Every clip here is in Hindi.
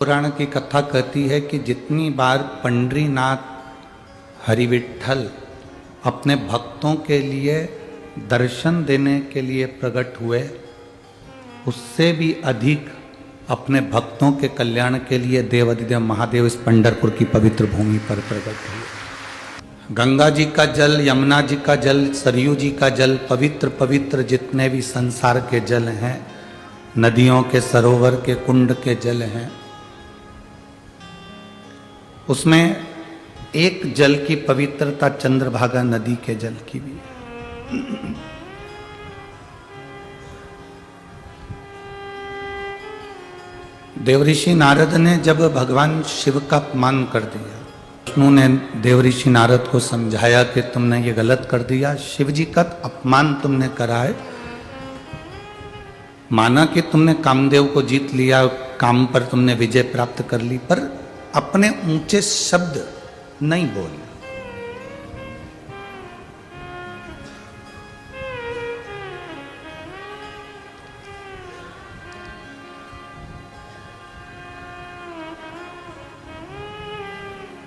पुराण की कथा कहती है कि जितनी बार पंडरीनाथ हरिविठल अपने भक्तों के लिए दर्शन देने के लिए प्रकट हुए, उससे भी अधिक अपने भक्तों के कल्याण के लिए देवाधिदेव महादेव इस पंढरपुर की पवित्र भूमि पर प्रकट हुए। गंगा जी का जल, यमुना जी का जल, सरयू जी का जल, पवित्र पवित्र जितने भी संसार के जल हैं, नदियों के, सरोवर के, कुंड के जल हैं, उसमें एक जल की पवित्रता चंद्रभागा नदी के जल की भी है। देवऋषि नारद ने जब भगवान शिव का अपमान कर दिया, विष्णु ने देवऋषि नारद को समझाया कि तुमने ये गलत कर दिया, शिव जी का अपमान तुमने करा है। माना कि तुमने कामदेव को जीत लिया, काम पर तुमने विजय प्राप्त कर ली, पर अपने ऊंचे शब्द नहीं बोले।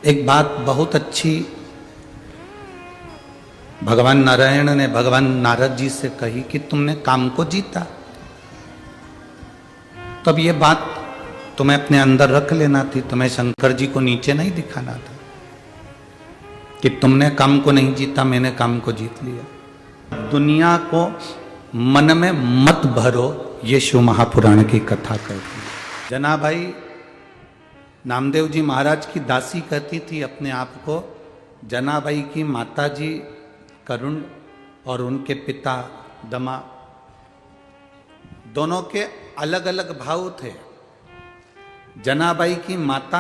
एक बात बहुत अच्छी भगवान नारायण ने भगवान नारद जी से कही कि तुमने काम को जीता, तब ये बात तुम्हें अपने अंदर रख लेना थी, तुम्हें शंकर जी को नीचे नहीं दिखाना था कि तुमने काम को नहीं जीता, मैंने काम को जीत लिया। दुनिया को मन में मत भरो, ये शिव महापुराण की कथा कहती है। जनाभाई नामदेव जी महाराज की दासी कहती थी अपने आप को। जनाबाई की माता जी करुण और उनके पिता दमा, दोनों के अलग अलग भाव थे। जनाबाई की माता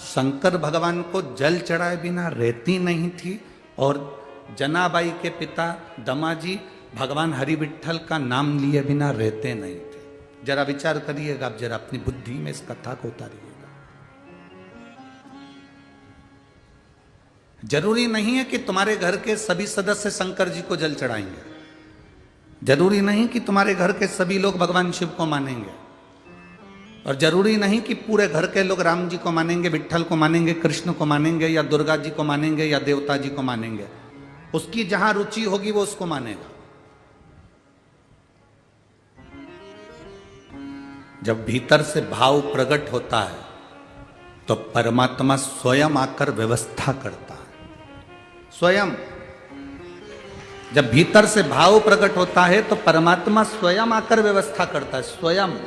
शंकर भगवान को जल चढ़ाए बिना रहती नहीं थी, और जनाबाई के पिता दमाजी भगवान हरिविठल का नाम लिए बिना रहते नहीं थे। जरा विचार करिएगा, आप जरा अपनी बुद्धि में इस कथा को उतारिएगा। जरूरी नहीं है कि तुम्हारे घर के सभी सदस्य शंकर जी को जल चढ़ाएंगे, जरूरी नहीं कि तुम्हारे घर के सभी लोग भगवान शिव को मानेंगे, और जरूरी नहीं कि पूरे घर के लोग राम जी को मानेंगे, विठ्ठल को मानेंगे, कृष्ण को मानेंगे, या दुर्गा जी को मानेंगे, या देवता जी को मानेंगे। उसकी जहां रुचि होगी वो उसको मानेगा। जब भीतर से भाव प्रकट होता है तो परमात्मा स्वयं आकर व्यवस्था करता है। स्वयं जब भीतर से भाव प्रकट होता है तो परमात्मा स्वयं आकर व्यवस्था करता है। स्वयं